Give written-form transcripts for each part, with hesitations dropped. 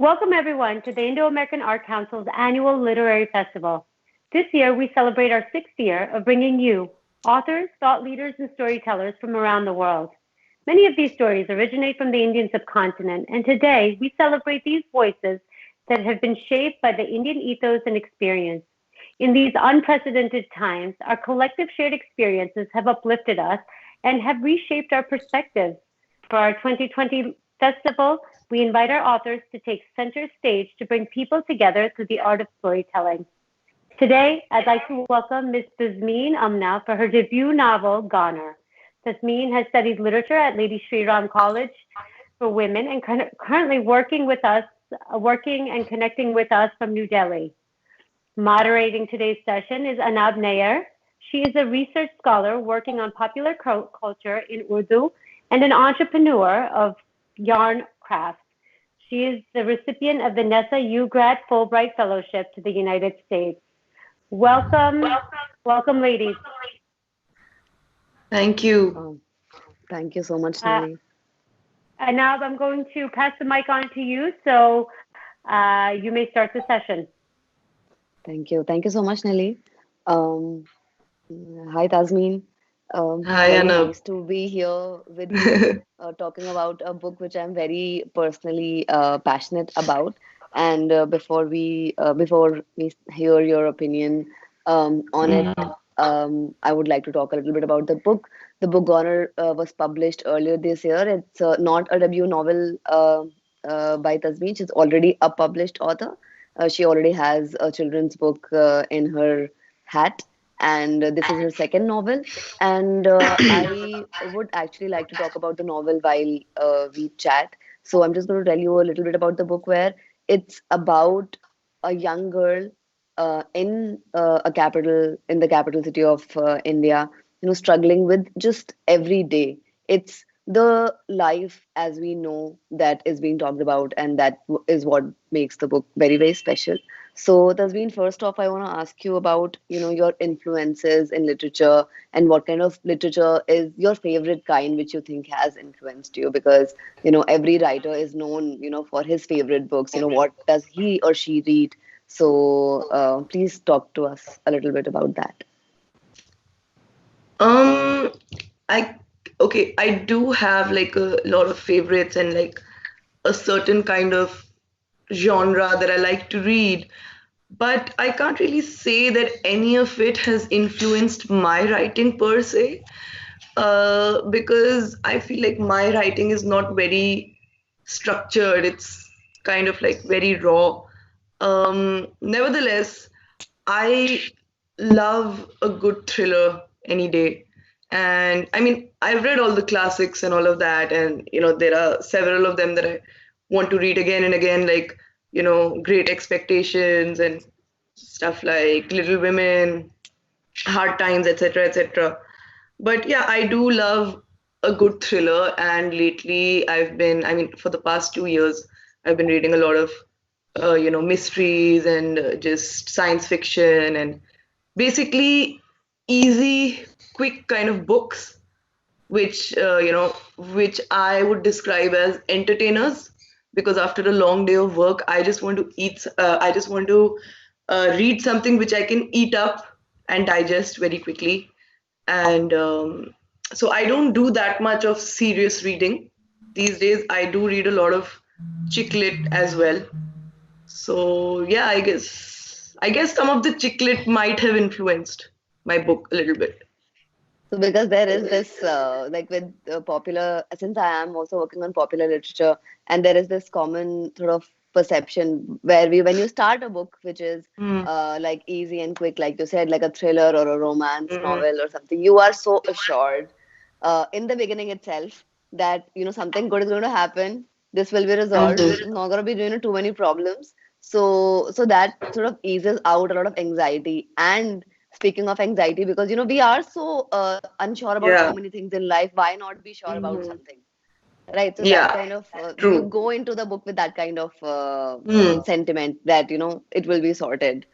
Welcome, everyone, to the Indo-American Art Council's annual literary festival. This year, we celebrate our sixth year of bringing you authors, thought leaders, and storytellers from around the world. Many of these stories originate from the Indian subcontinent, and today we celebrate these voices that have been shaped by the Indian ethos and experience. In these unprecedented times, our collective shared experiences have uplifted us and have reshaped our perspectives. For our 2020 festival, we invite our authors to take center stage to bring people together through the art of storytelling. Today, I'd like to welcome Ms. Tazmeen Amna for her debut novel, Goner. Tazmeen has studied literature at Lady Shri Ram College for Women and currently working and connecting with us from New Delhi. Moderating today's session is Anab Naiyer. She is a research scholar working on popular culture in Urdu and an entrepreneur of yarn craft. She is the recipient of the NESA UGrad Fulbright Fellowship to the United States. Welcome, ladies. Thank you. Thank you so much, Nili. Now I'm going to pass the mic on to you, so you may start the session. Thank you. Thank you so much, Nili. Hi, Tazmeen. Hi, very Anab. nice to be here with you, talking about a book which I'm very personally passionate about. And before we hear your opinion on it, I would like to talk a little bit about the book. The book Goner was published earlier this year. It's not a debut novel by Tazmeen. She's already a published author. She already has a children's book in her hat. And this is her second novel. And I would actually like to talk about the novel while we chat. So I'm just going to tell you a little bit about the book, where it's about a young girl in the capital city of India, struggling with just every day. It's the life as we know that is being talked about, and that is what makes the book very, very special. So, Tasveen, first off, I want to ask you about, your influences in literature, and what kind of literature is your favorite kind, which you think has influenced you? Because, every writer is known, for his favorite books. What does he or she read? So, please talk to us a little bit about that. I do have like a lot of favorites and like a certain kind of genre that I like to read, but I can't really say that any of it has influenced my writing per se, because I feel like my writing is not very structured. It's kind of like very raw. Nevertheless, I love a good thriller any day. And I mean, I've read all the classics and all of that, and there are several of them that I want to read again and again, like Great Expectations and stuff like Little Women, Hard Times, etc., etc. But yeah, I do love a good thriller, and lately for the past 2 years, I've been reading a lot of mysteries and just science fiction and basically easy, quick kind of books, which which I would describe as entertainers, because after a long day of work, I just want to read something which I can eat up and digest very quickly. And so I don't do that much of serious reading these days. I do read a lot of chick lit as well. So yeah, I guess some of the chick lit might have influenced my book a little bit. So because there is this, like with popular, since I am also working on popular literature, and there is this common sort of perception where when you start a book, which is like easy and quick, like you said, like a thriller or a romance novel or something, you are so assured in the beginning itself that, something good is going to happen. This will be resolved. There's not going to be, too many problems. So that sort of eases out a lot of anxiety. And speaking of anxiety, because we are so unsure about so many things in life, why not be sure about something, right? So that kind of you go into the book with that kind of sentiment that it will be sorted,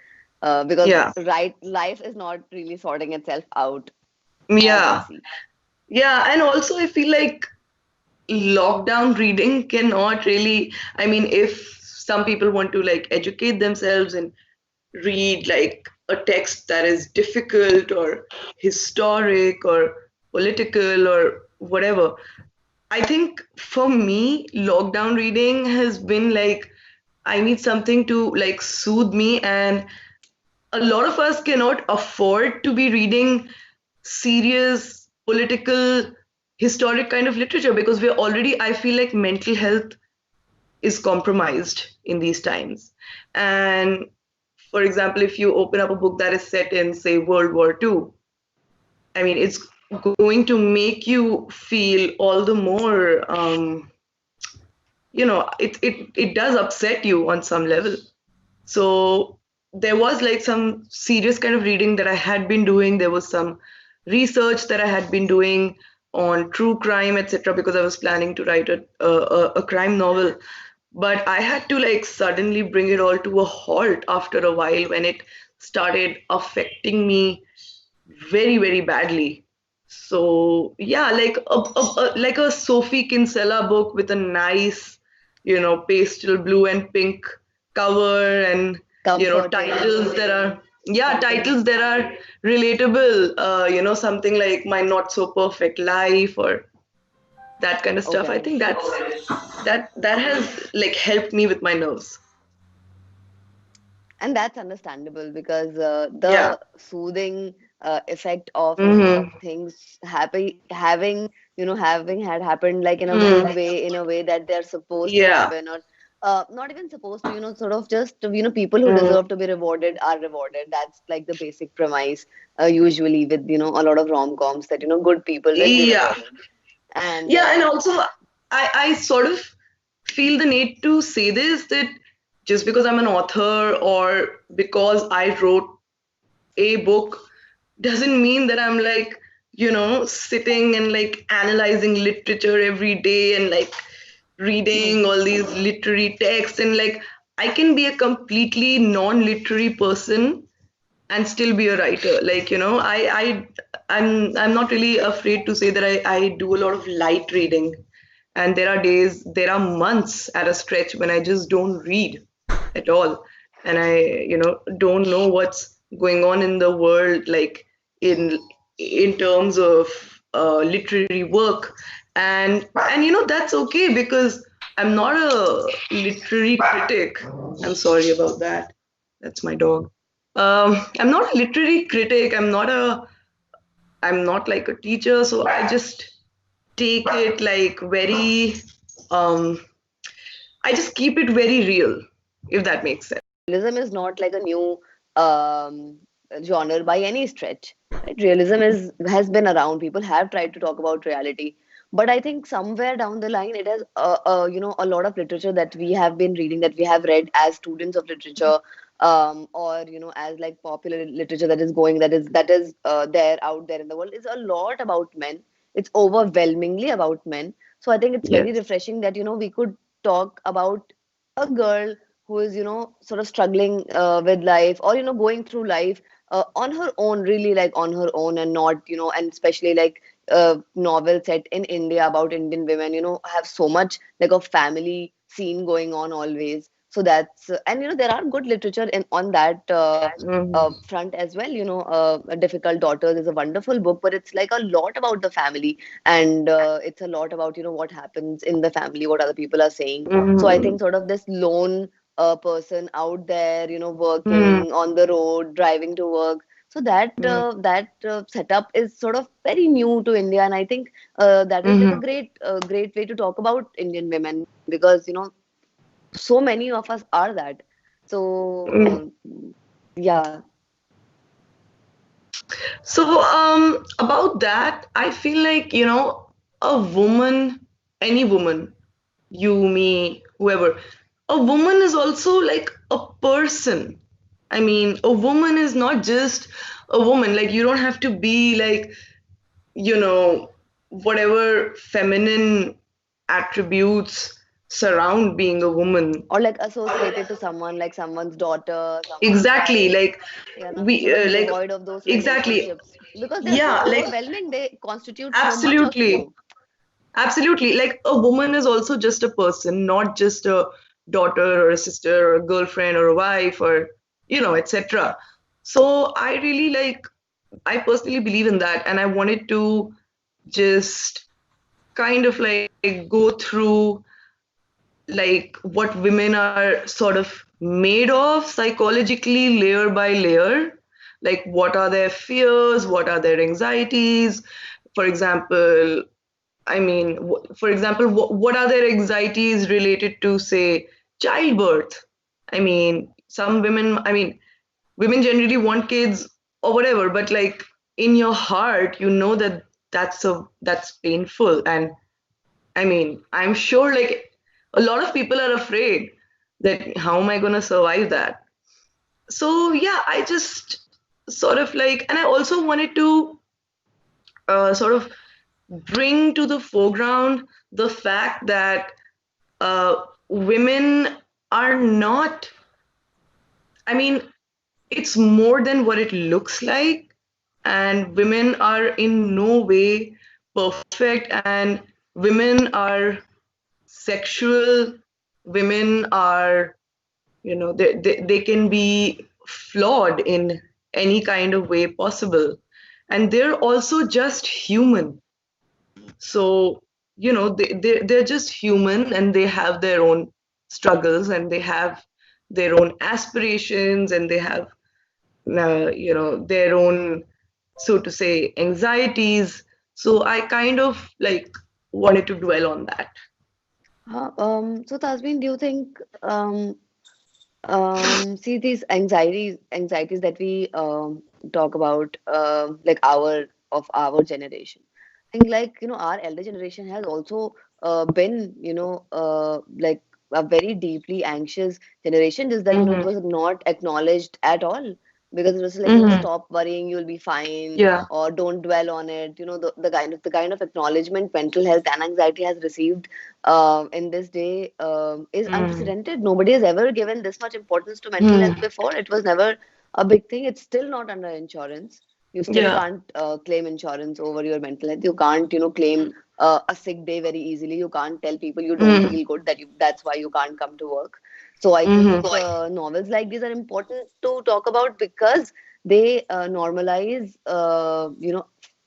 because life is not really sorting itself out. Yeah, and also I feel like lockdown reading cannot really, I mean, if some people want to like educate themselves and read like a text that is difficult or historic or political or whatever. I think for me, lockdown reading has been like, I need something to like soothe me, and a lot of us cannot afford to be reading serious political historic kind of literature because we're already, I feel like mental health is compromised in these times. And for example, if you open up a book that is set in, say, World War II, I mean, it's going to make you feel all the more, it does upset you on some level. So there was like some serious kind of reading that I had been doing. There was some research that I had been doing on true crime, etc., because I was planning to write a crime novel. But I had to like suddenly bring it all to a halt after a while when it started affecting me very, very badly. So yeah, like a Sophie Kinsella book with a nice, pastel blue and pink cover, and Comforting. titles that are titles that are relatable. Something like My Not So Perfect Life or that kind of stuff. I Okay. think that has like helped me with my nerves. And that's understandable because Yeah. the soothing effect of Mm-hmm. things having having had happened like in a good Mm. way, in a way that they're supposed to Yeah. happen, or not even supposed to, sort of just people who Mm. deserve to be rewarded are rewarded. That's like the basic premise, usually with a lot of rom-coms, that good people will be Yeah. rewarded. And Yeah, and also I sort of feel the need to say this, that just because I'm an author or because I wrote a book doesn't mean that I'm like, sitting and like analyzing literature every day and like reading all these literary texts, and like I can be a completely non-literary person and still be a writer. Like, I'm not really afraid to say that I do a lot of light reading, and there are months at a stretch when I just don't read at all, and I don't know what's going on in the world, like in terms of literary work. And that's okay, because I'm not a literary critic. I'm sorry about that. That's my dog. I'm not a literary critic. I'm not like a teacher, so I just take it like very, um, I just keep it very real, if that makes sense. realism is not like a new um, genre by any stretch. Right? Realism is has been around. People have tried to talk about reality, but I think somewhere down the line, it has a lot of literature that we have been reading, that we have read as students of literature, or as like popular literature that is there out there in the world, is a lot about men. It's overwhelmingly about men. So I think it's very Yes. refreshing that we could talk about a girl who is sort of struggling with life, or going through life on her own, really, like on her own, and not and especially like novel set in India about Indian women, have so much like a family scene going on always. So that's and there are good literature in on that Mhm. front as well. Difficult Daughters is a wonderful book, but it's like a lot about the family, and it's a lot about what happens in the family, what other people are saying. So I think Mhm. sort of this lone person out there, Mhm. working on the road, driving to work. So that setup is sort of very new to India, and I think that is like a Mhm. great way to talk about Indian women, because so many of us are that. Mhm. So yeah. So, about that, I feel like, a woman, any woman, you, me, whoever, a woman is also like a person. I mean, a woman is not just a woman. Like, you don't have to be like, whatever feminine attributes surround being a woman. Or like associated to someone, like someone's daughter, someone's Exactly. wife. Like, Yeah, we, sort of like, devoid of those exactly. relationships, because they're so Yeah, like, overwhelming. They constitute so much of absolutely. you. Absolutely. Like, a woman is also just a person, not just a daughter or a sister or a girlfriend or a wife or, etc. So I really I personally believe in that, and I wanted to just kind of go through what women are sort of made of psychologically, layer by layer. Like, what are their fears? What are their anxieties? For example, what are their anxieties related to, say, childbirth? Some women, women generally want kids or whatever, but in your heart, you know that that's painful. And I'm sure a lot of people are afraid that how am I going to survive that? So yeah, I just sort of and I also wanted to sort of bring to the foreground the fact that women are not, I mean, it's more than what it looks like, and women are in no way perfect, and women are sexual, women are, they can be flawed in any kind of way possible, and they're also just human. So they're just human, and they have their own struggles, and they have their own aspirations, and they have their own, so to say, anxieties. So I kind of wanted to dwell on that. So Tasmin, do you think see these anxieties that we talk about, like our generation. I think our elder generation has also been like a very deeply anxious generation. Just that it Mm-hmm. was not acknowledged at all, because it was like Mm-hmm. stop worrying, you'll be fine, Yeah. or don't dwell on it. The kind of acknowledgement mental health and anxiety has received in this day is Mm. unprecedented. Nobody has ever given this much importance to mental health Mm. before. It was never a big thing. It's still not under insurance. You still Yeah. can't claim insurance over your mental health. You can't, claim a sick day very easily. You can't tell people you don't Mm. feel good, that's why you can't come to work. So I Mm-hmm. think novels like these are important to talk about, because they normalize,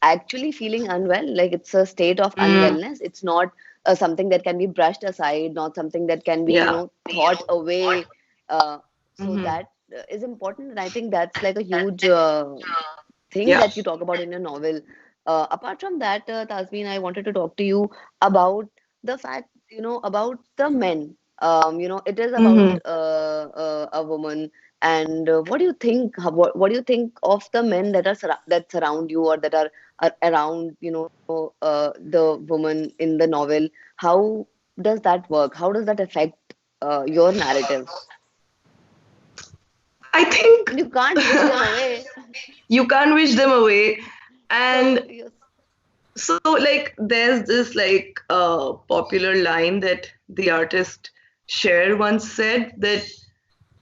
actually feeling unwell. Like, it's a state of Mm. unwellness. It's not something that can be brushed aside, not something that can be, Yeah. thought away. So Mm-hmm. that is important, and I think that's like a huge thing Yeah. that you talk about in your novel. Apart from that, Tasmin, I wanted to talk to you about the fact, about the men. It is about Mm-hmm. a woman, and what do you think? What do you think of the men that surround you, or that are around, the woman in the novel? How does that work? How does that affect your narrative? I think And you can't wish them away. you can't wish them away. So And yes. so there's this popular line that the artist Cher once said, that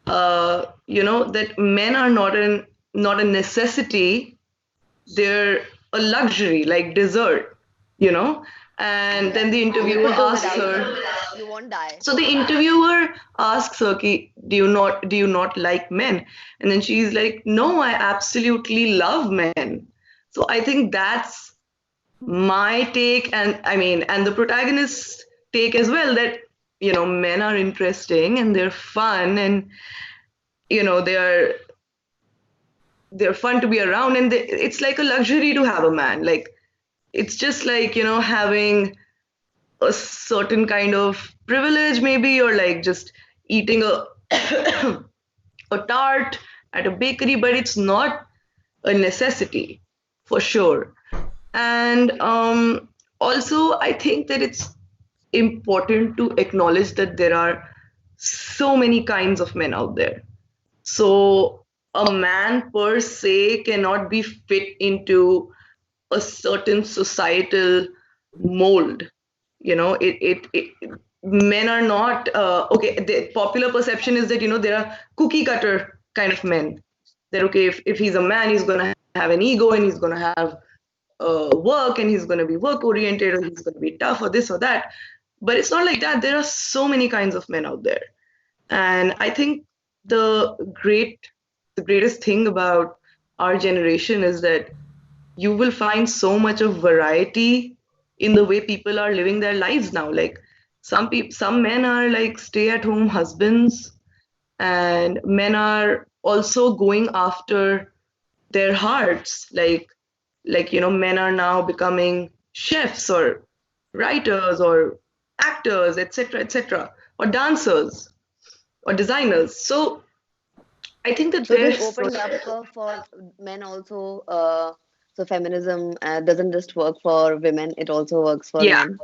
that men are not a necessity, they're a luxury, like dessert, you know and Yeah, then the you interviewer could do asks without her. them. You won't die. So the interviewer asks her, do you not like men? And then she's like, no, I absolutely love men. So I think that's my take, and and the protagonist's take as well, that men are interesting and they're fun, and they're fun to be around, and it's like a luxury to have a man. It's just having a certain kind of privilege, maybe, or just eating a a tart at a bakery, but it's not a necessity, for sure. And also, I think that it's important to acknowledge that there are so many kinds of men out there. So a man per se cannot be fit into a certain societal mold. Men are not okay. The popular perception is that there are cookie cutter kind of men. That okay, if he's a man, he's gonna have an ego, and he's gonna have work, and he's gonna be work oriented, or he's gonna be tough, or this or that. But it's not like that. There are so many kinds of men out there. And I think the greatest thing about our generation is that you will find so much of variety in the way people are living their lives now. Like some men are like stay-at-home husbands, and men are also going after their hearts. Men are now becoming chefs or writers or actors, etc., etc., or dancers or designers. So I think that So it has there's opened up for men also. So feminism doesn't just work for women; it also works for yeah. men.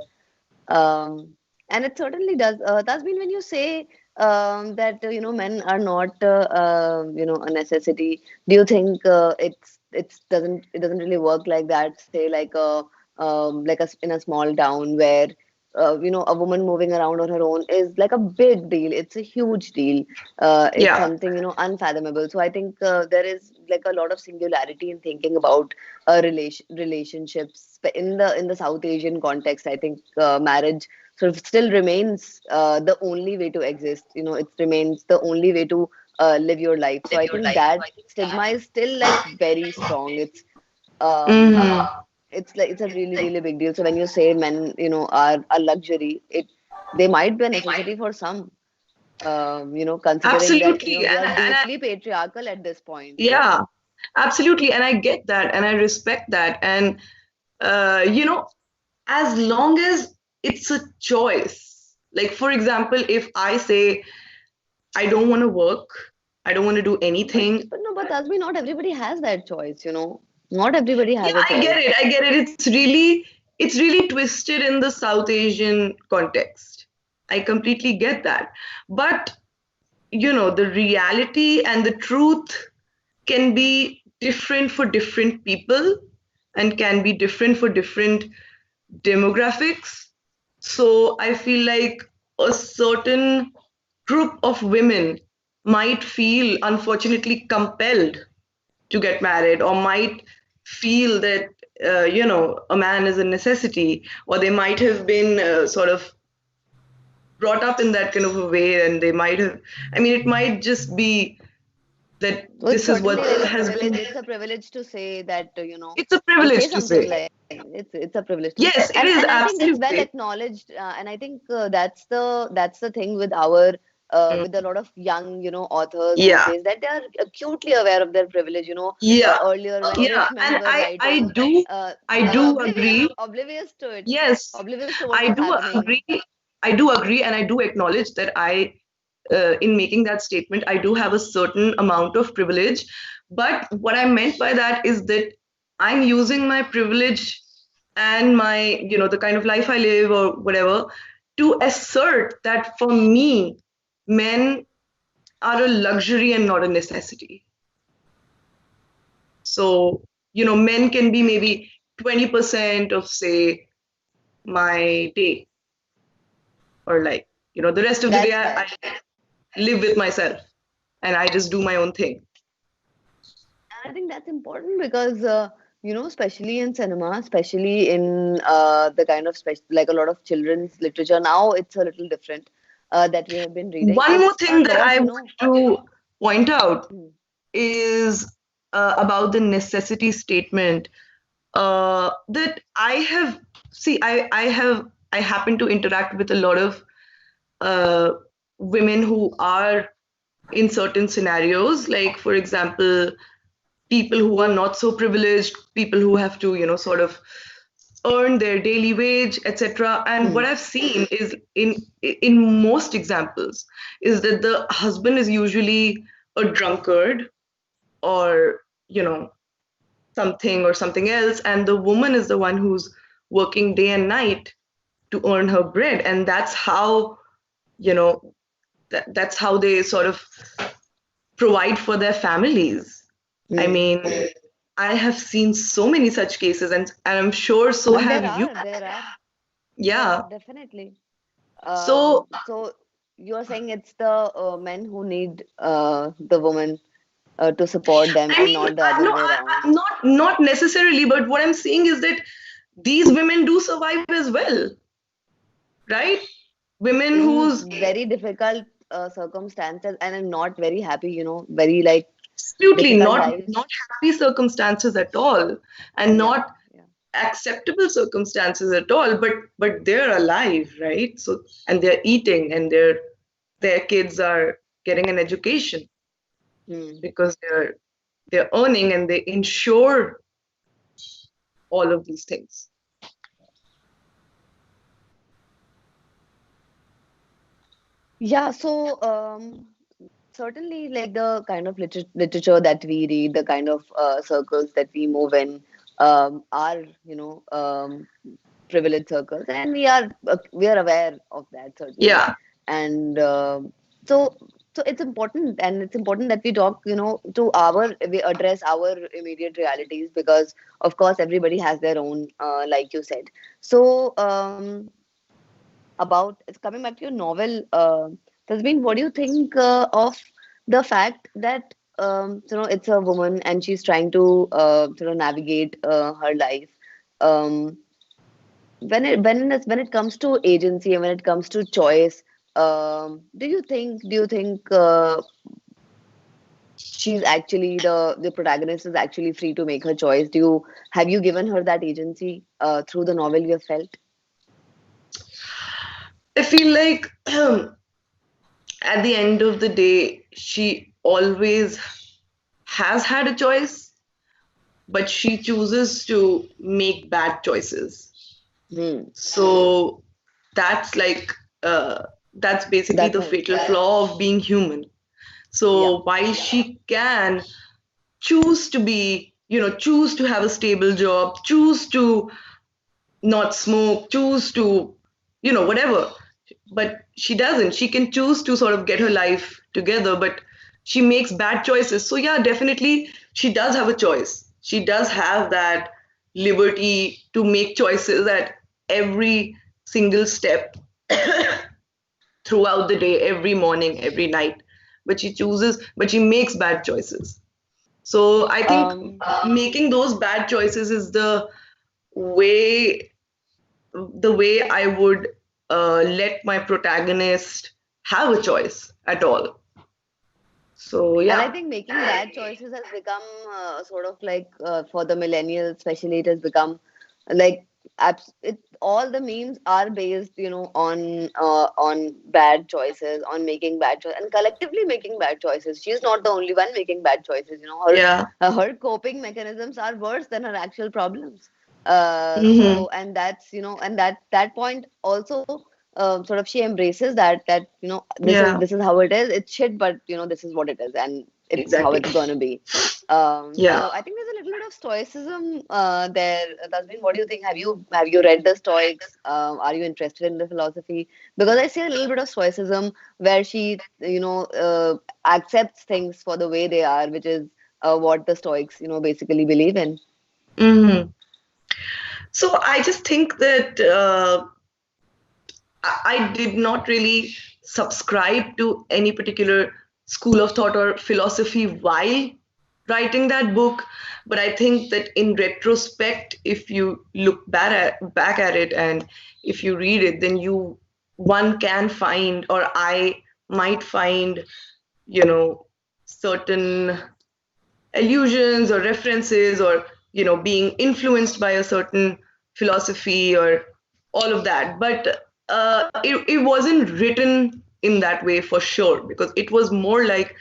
Um, and it certainly does. That's been when you say that men are not a necessity. Do you think it doesn't really work like that? Say in a small town where a woman moving around on her own is like a big deal. It's a huge deal. It's Yeah. something unfathomable. So I think there is like a lot of singularity in thinking about relationships. But in the South Asian context, I think marriage sort of still remains the only way to exist. It remains the only way to live your life. So I think that stigma is still like very strong. Um, Mhm. it's a really really big deal. So when you say men, are a luxury, they might be a necessity for some. Considering that Absolutely. we are And deeply patriarchal at this point. yeah, absolutely. And I get that and I respect that. And, as long as it's a choice, like, for example, if I say, I don't want to work, I don't want to do But anything. but no, but Tasmi, not everybody has that choice. Not everybody Yeah, has a I get choice. it. I get it. It's really twisted in the South Asian context. I completely get that. But, the reality and the truth can be different for different people and can be different for different demographics. So I feel like a certain group of women might feel unfortunately compelled to get married, or might feel that a man is a necessity, or they might have been sort of brought up in that kind of a way, and they might have, I mean, it might just be that So it's this is what certainly like a has privilege. been. It's a privilege to say that It's a to say privilege to something say. like it's a privilege to say, Yes, it and is and I think it's well absolutely. acknowledged, and I think that's the thing with our Mm. with a lot of young authors these Yeah, days, that they are acutely aware of their privilege. yeah, Earlier when yeah, rich men and were I writing, do I do agree. oblivious to it, Yes, oblivious to what I was do happening. agree. I do agree, and I do acknowledge that in making that statement, I do have a certain amount of privilege. But what I meant by that is that I'm using my privilege and the kind of life I live or whatever to assert that for me, men are a luxury and not a necessity. So, men can be maybe 20% of, say, my day, or like, the rest of the day That's I fair. live with myself and I just do my own thing. I think that's important because, especially in cinema, especially in the kind of like a lot of children's literature now, it's a little different that we have been reading. One more It's a thing that lot, I want to point out mm, is about the necessity statement that I have. See, I happen to interact with a lot of uh, women who are in certain scenarios, like, for example, people who are not so privileged, people who have to, sort of earn their daily wage, etc. And what mm, I've seen is in most examples is that the husband is usually a drunkard, or something or something else, and the woman is the one who's working day and night to earn her bread, and you know that's how they sort of provide for their families. I mm. mean, I have seen so many such cases, and I'm sure so And have you. there are Yeah. definitely. So So you're saying it's the men who need the woman to support them I and mean, not the other no, way around. I'm not necessarily, but what I'm saying is that these women do survive as well, right? Women In whose very difficult circumstances and are not very happy, very like Absolutely difficult not lives. not happy circumstances at all, and Yeah, not yeah. acceptable circumstances at all, but they're alive, right? So, and they're eating, and their kids are getting an education Hmm. because they're earning, and they ensure all of these things. Yeah, so certainly, like the kind of literature that we read, the kind of circles that we move in, are privileged circles, and we are aware of that, certainly. Yeah, And so it's important, and it's important that we talk, we address our immediate realities, because of course everybody has their own, like you said. So about it's coming back to your novel, Tasbeen, what do you think of the fact that it's a woman and she's trying to navigate her life, um, when it comes to agency and when it comes to choice, do you think she's actually the protagonist is actually free to make her choice? Have you given her that agency through the novel you have felt? I feel like at the end of the day, she always has had a choice, but she chooses to make bad choices. Hmm. So that's like that's basically That's the a fatal flaw of being human. Yeah. So while she can choose to choose to have a stable job, choose to not smoke, choose to, whatever. But she doesn't. She can choose to sort of get her life together, but she makes bad choices. So, yeah, definitely she does have a choice. She does have that liberty to make choices at every single step throughout the day, every morning, every night. But she makes bad choices. So, I think um making those bad choices is way the way I would let my protagonist have a choice at all. So And I yeah, think making bad choices has become sort of like, for the millennials, especially, it has become like all the memes are based, on bad choices, on making bad choices, and collectively making bad choices. She's not the only one making bad choices. yeah, Her coping mechanisms are worse than her actual problems. hmm, And that's and that point also, sort of she embraces that this is yeah, this is how it is. It's shit, but this is what it is, and it's how exactly, it's gonna be. yeah. So I think there's a little bit of stoicism there. Tasmin, what do you think? Have you read the Stoics? Are you interested in the philosophy? Because I see a little bit of stoicism where she accepts things for the way they are, which is what the Stoics basically believe in. Hmm. So I just think that I did not really subscribe to any particular school of thought or philosophy while writing that book. But I think that in retrospect, if you look back at it and if you read it, then one can find, or I might find, you know, certain allusions or references, or being influenced by a certain philosophy or all of that. But it wasn't written in that way for sure, because it was more like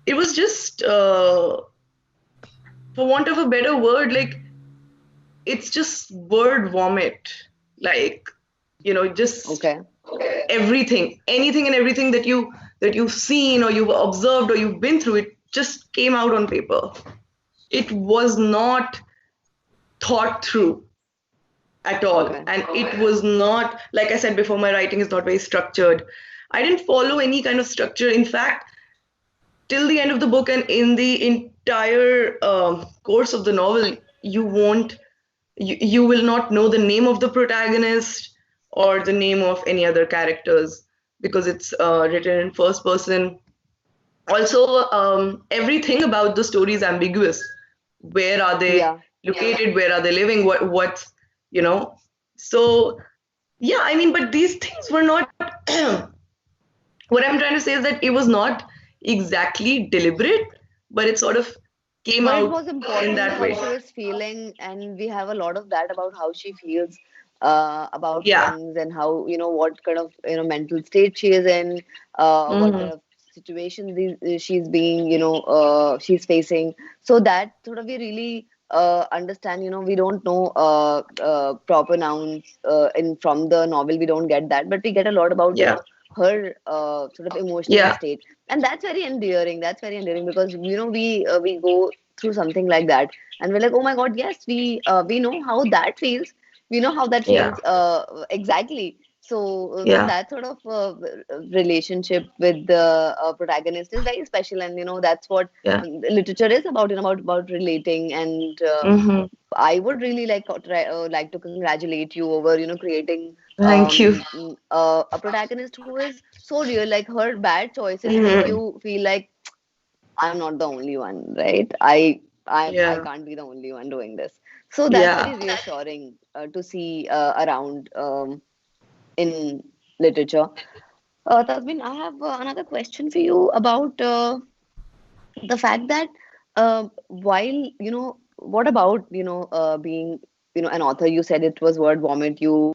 it was just for want of a better word, like it's just word vomit, like just Okay. everything, anything and everything that you've seen or you've observed or you've been through, it just came out on paper. It was not thought through at all. Okay. And it was not, like I said before, my writing is not very structured. I didn't follow any kind of structure. In fact, till the end of the book and in the entire course of the novel, you will not know the name of the protagonist or the name of any other characters, because it's written in first person. Also, everything about the story is ambiguous. Where are they Yeah. located? Where are they living? What's you know so yeah, I mean, but these things were not what I'm trying to say is that it was not exactly deliberate, but it sort of came But it out was in important that how way. she was feeling, and we have a lot of that about how she feels about Yeah. things, and how, what kind of, mental state she is in, what Hmm. kind of situation she's being, she's facing. So that sort of we really understand. We don't know proper nouns in from the novel. We don't get that, but we get a lot about, Yeah. her sort of emotional Yeah. state, and that's very endearing. That's very endearing because we go through something like that, and we're like, oh my god, yes, we know how that feels. We know how that Yeah. feels exactly. So Yeah. that sort of relationship with the protagonist is very special, and that's what Yeah. literature is about. About relating, and Hmm. I would really like to congratulate you over creating Thank you. a protagonist who is so real. Like, her bad choices make Hmm. you feel like I'm not the only one, right? I Yeah. can't be the only one doing this. So that's Yeah. very reassuring to see around in literature. Tasmin, I have another question for you about the fact that while what about being an author? You said it was word vomit. You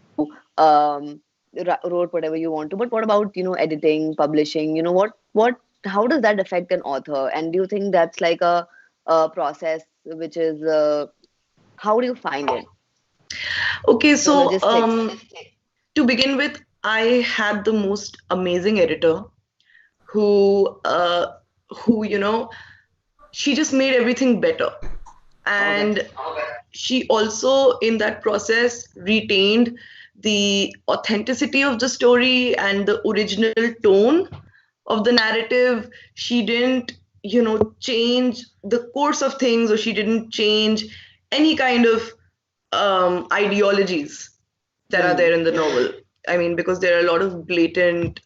wrote whatever you want to, but what about editing, publishing? What how does that affect an author? And do you think that's like a process which is how do you find it, Okay, the so logistics? to begin with, I had the most amazing editor who she just made everything better. Okay. And she also, in that process, retained the authenticity of the story and the original tone of the narrative. She didn't, change the course of things, or she didn't change any kind of ideologies that are Hmm. there in the novel. I mean, because there are a lot of blatant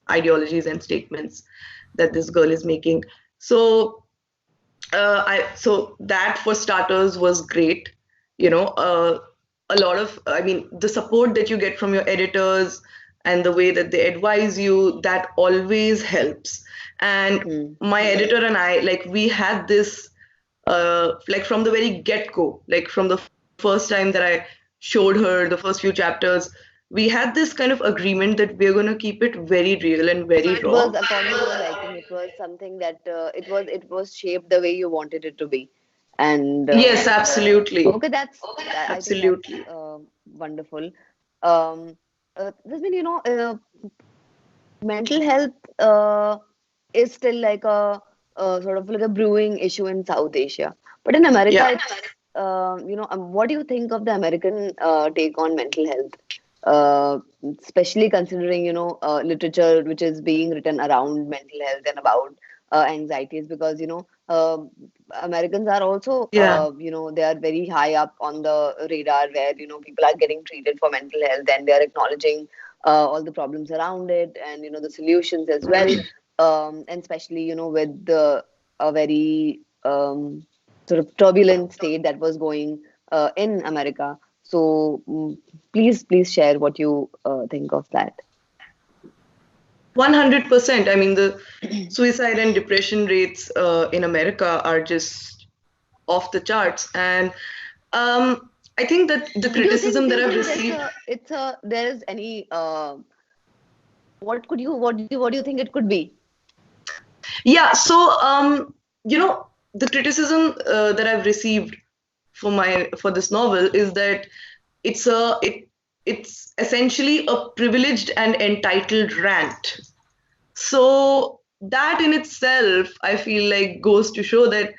ideologies and statements that this girl is making. So so that for starters was great. A lot of, I mean, the support that you get from your editors and the way that they advise you, that always helps. And Hmm. my editor and I, like, we had this like from the very get-go, like from the first time that I showed her the first few chapters, we had this kind of agreement that we're going to keep it very real and So very it raw. was according to your liking. It was something that it was shaped the way you wanted it to be, and Yes, absolutely. okay, that I think that's Absolutely. wonderful. This mean mental health is still like a sort of like a brewing issue in South Asia, but in America, Yeah. it's what do you think of the American take on mental health? Especially considering literature which is being written around mental health and about anxieties, because Americans are also Yeah. they are very high up on the radar, where people are getting treated for mental health, and they are acknowledging all the problems around it, and the solutions as well, and especially with the a very sort of turbulent state that was going in America. So please share what you think of that. 100%. I mean, the suicide and depression rates in America are just off the charts. And I think that the Do you think criticism do that you I've think it's received, a there is any what do you think it could be? yeah. So, the criticism that I've received for this novel is that it's essentially a privileged and entitled rant. So that in itself, I feel like, goes to show that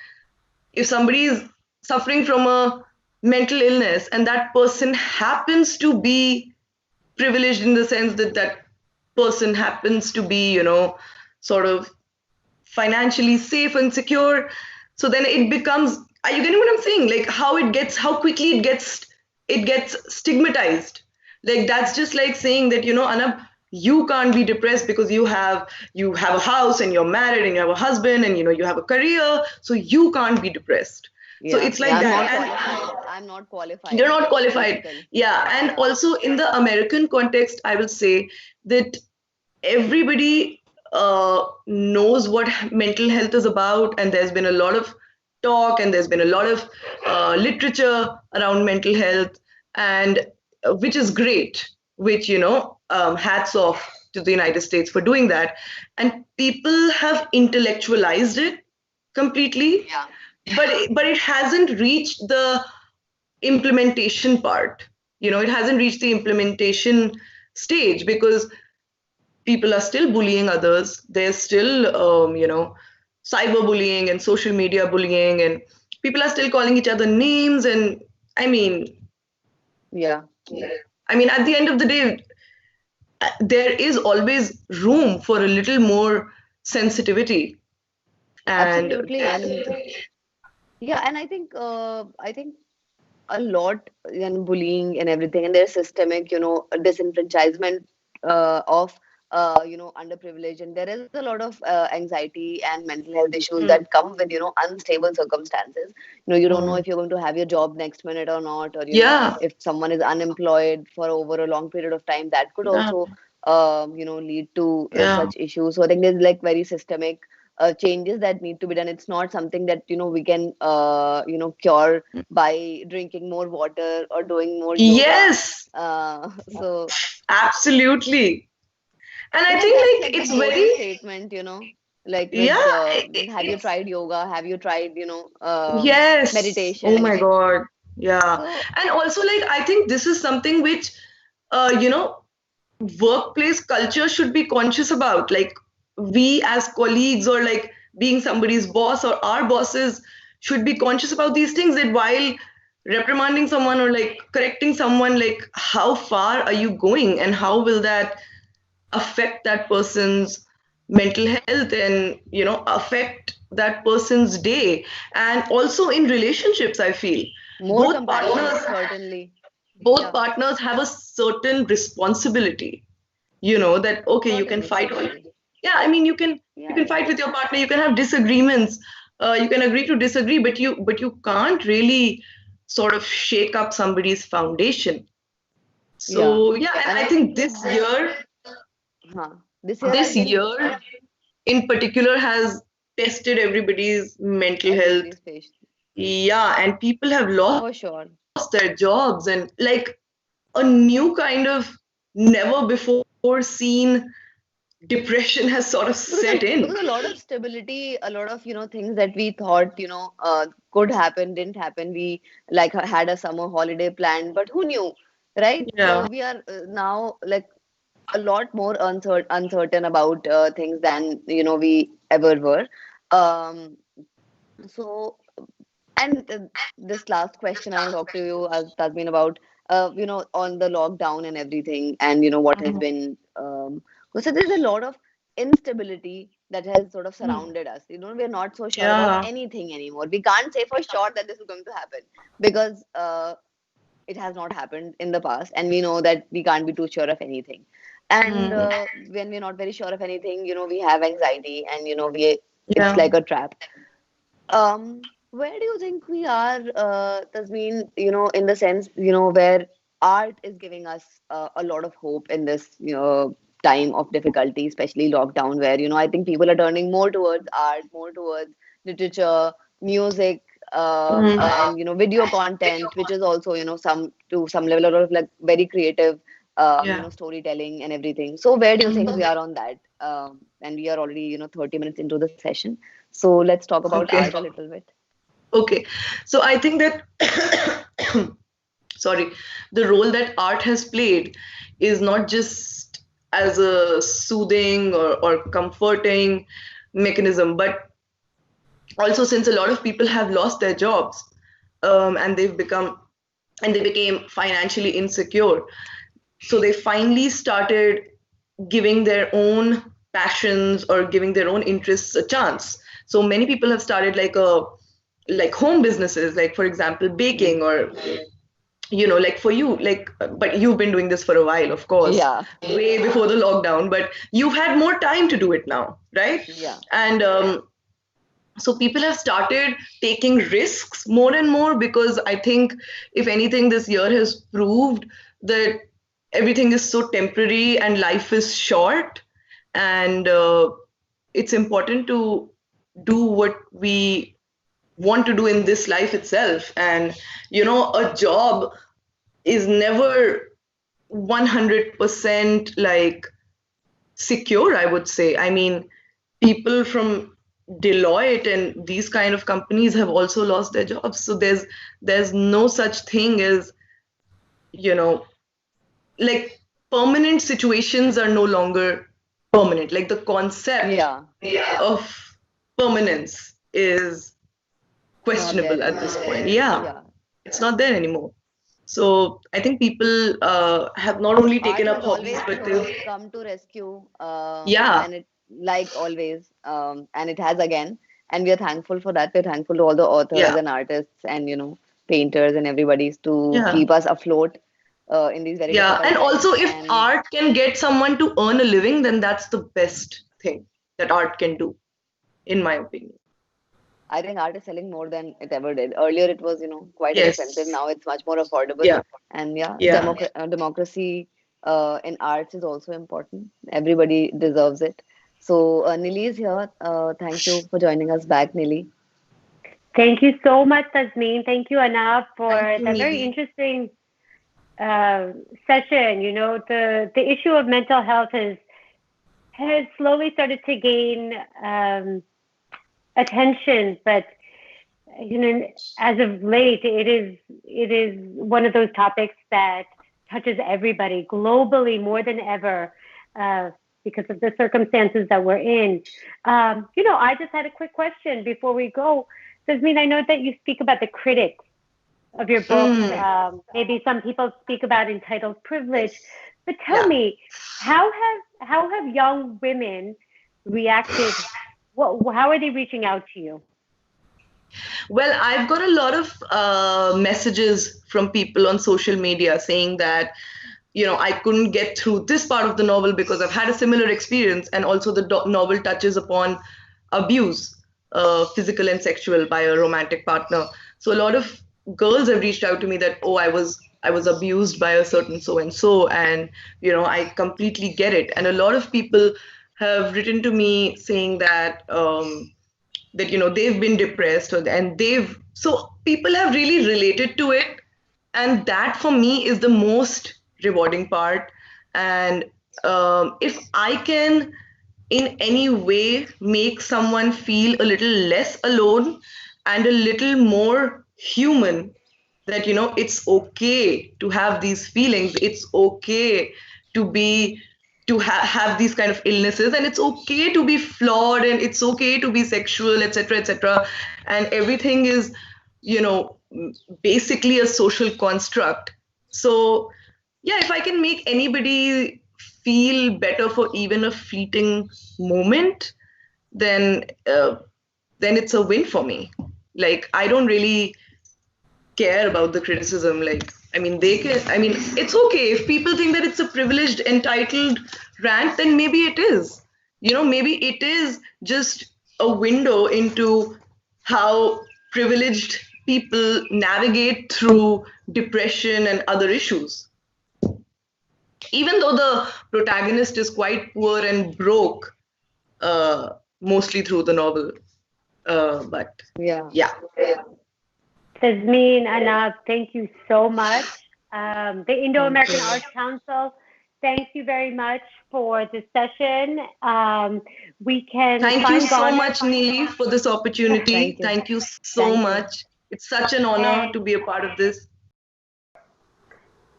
if somebody is suffering from a mental illness and that person happens to be privileged in the sense that that person happens to be, sort of financially safe and secure, so then it becomes, are you getting what I'm saying? Like, how quickly it gets stigmatized. Like, that's just like saying that, Anab, you can't be depressed because you have a house and you're married and you have a husband and you have a career, so you can't be depressed. So Yeah, it's yeah, like I'm that. not And qualified. I'm not you're qualified not to qualified. still. Yeah. And Yeah. also in the American context, I will say that everybody knows what mental health is about, and there's been a lot of talk and there's been a lot of literature around mental health, and which is great, which, hats off to the United States for doing that. And people have intellectualized it completely, Yeah. but it hasn't reached the implementation part. It hasn't reached the implementation stage, because people are still bullying others. There's still, cyberbullying and social media bullying, and people are still calling each other names. And I mean, Yeah. at the end of the day, there is always room for a little more sensitivity. And Absolutely. And yeah, and I think a lot in bullying and everything, and there's systemic, disenfranchisement of underprivileged, and there is a lot of anxiety and mental health issues mm, that come with unstable circumstances. You don't know mm, if you're going to have your job next minute or not, or yeah, if someone is unemployed for over a long period of time, that could yeah, also lead to yeah. such issues. So I think there's like very systemic changes that need to be done. It's not something that we can cure by drinking more water or doing more yoga. Yes, So absolutely. And I I guess that's think like like the it's golden very, statement, like with yeah, have you tried yoga? Have you tried, yes. Oh meditation? my God. Yeah. So And also, like, I think this is something which, uh, you know, workplace culture should be conscious about. Like, we as colleagues, or like being somebody's boss or our bosses, should be conscious about these things, that while reprimanding someone or like correcting someone, like, how far are you going, and how will that affect that person's mental health, and affect that person's day. And also in relationships, I feel more both compassion, partners certainly. both Yeah, partners have a certain responsibility, that okay, you can certainly, fight certainly. yeah, I mean, you Yeah, can yeah. fight with your partner, you can have disagreements, you can agree to disagree, but you can't really sort of shake up somebody's foundation. Yeah. So yeah, and And I I think think with this year this has been, year in particular has tested everybody's mental health. everybody's face Yeah, and people have lost for sure. their jobs, and like a new kind of never before seen depression has sort of set in. Because a lot of stability, a lot of things that we thought could happen didn't happen. We like had a summer holiday planned, but who knew, right? So Yeah. we are now like a lot more uncertain about things than we ever were. Um, so and this last question I want to talk to you, as Tazmeen, about on the lockdown and everything, and what has been. So there's a lot of instability that has sort of surrounded us. We're not so sure about Yeah. anything anymore. We can't say for sure that this is going to happen because it has not happened in the past, and we know that we can't be too sure of anything. And Mm. when we're not very sure of anything, we have anxiety, and we it's Yeah. like a trap. Where do you think we are, Tasmeen, in the sense, where art is giving us a lot of hope in this, time of difficulty, especially lockdown, where, I think people are turning more towards art, more towards literature, music, Mm. and, video content, which is also, to some level, a lot of like very creative, Yeah. storytelling and everything. So where do you think we are on that? And we are already, 30 minutes into the session. So let's talk about Okay. art a little bit. Okay. So I think that sorry, the role that art has played is not just as a soothing or comforting mechanism, but also since a lot of people have lost their jobs, and they became financially insecure, so they finally started giving their own passions or giving their own interests a chance. So many people have started like home businesses, like for example baking, or like for you, like, but you've been doing this for a while, of course, Yeah, way before the lockdown, but you've had more time to do it now, right? yeah, And so people have started taking risks more and more, because I think if anything, this year has proved that everything is so temporary and life is short. and it's important to do what we want to do in this life itself. And a job is never 100% like secure, I would say. I mean, people from Deloitte and these kind of companies have also lost their jobs. So there's no such thing as, like, permanent situations are no longer permanent. Like, the concept Yeah. of permanence is Not there questionable at this anymore. point. Yeah, Yeah. it's not there anymore. So I think people have not only Art taken up has hobbies, always, but they've, come to rescue, yeah, and it, like always, and it has again, and we are thankful for that. We're thankful to all the authors yeah, and artists and painters and everybody to yeah. keep us afloat in these very Yeah, difficult and times. also if And art can get someone to earn a living, then that's the best thing that art can do, in my opinion. I think art is selling more than it ever did. Earlier, it was quite expensive. Yes. Now it's much more affordable. Yeah. And yeah, Yeah. democracy in arts is also important. Everybody deserves it. So Nili is here. Thank you for joining us back, Nili. Thank you so much, Tazmeen. Thank you, Anab, Thank for you, that very Nili. interesting session. The issue of mental health has slowly started to gain attention, but as of late, it is one of those topics that touches everybody globally more than ever because of the circumstances that we're in. I just had a quick question before we go. Tasmeen, I know that you speak about the critics of your book. Mm. Maybe some people speak about entitled privilege, but tell Yeah. me, how have young women reacted? How are they reaching out to you? Well, I've got a lot of messages from people on social media saying that, I couldn't get through this part of the novel because I've had a similar experience. And also, the novel touches upon abuse, physical and sexual, by a romantic partner. So a lot of girls have reached out to me that, oh, I was abused by a certain so and so, and I completely get it. And a lot of people have written to me saying that they've been depressed, and so people have really related to it, and that for me is the most rewarding part. And if I can in any way make someone feel a little less alone and a little more human, that it's okay to have these feelings, it's okay to be have these kind of illnesses, and it's okay to be flawed, and it's okay to be sexual, etc., etc., and everything is you know basically a social construct. So yeah, if I can make anybody feel better for even a fleeting moment, then then it's a win for me. Like, I don't really care about the criticism. Like, I mean, it's okay if people think that it's a privileged, entitled rant, then maybe it is. Maybe it is just a window into how privileged people navigate through depression and other issues. Even though the protagonist is quite poor and broke, mostly through the novel. But Yeah. yeah. Tazmeen, Anab, thank you so much. The Thank Indo-American you. Arts Council, thank you very much for this session. We can Thank you find so Ghana. much, Nili, for this opportunity. Thank you. Thank you so Thank you. much. It's such an honor to be a part of this.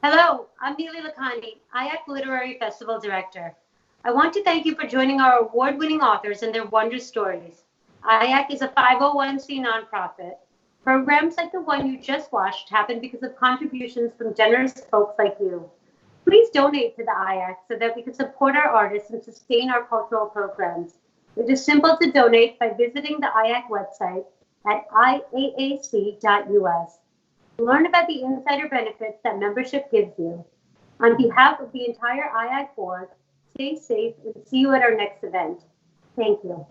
Hello, I'm Nili Lakhani, IAAC Literary Festival Director. I want to thank you for joining our award-winning authors and their wondrous stories. IAAC is a 501c nonprofit. Programs like the one you just watched happen because of contributions from generous folks like you. Please donate to the IAAC so that we can support our artists and sustain our cultural programs. It is simple to donate by visiting the IAAC website at iaac.us. Learn about the insider benefits that membership gives you. On behalf of the entire IAAC board, stay safe and see you at our next event. Thank you.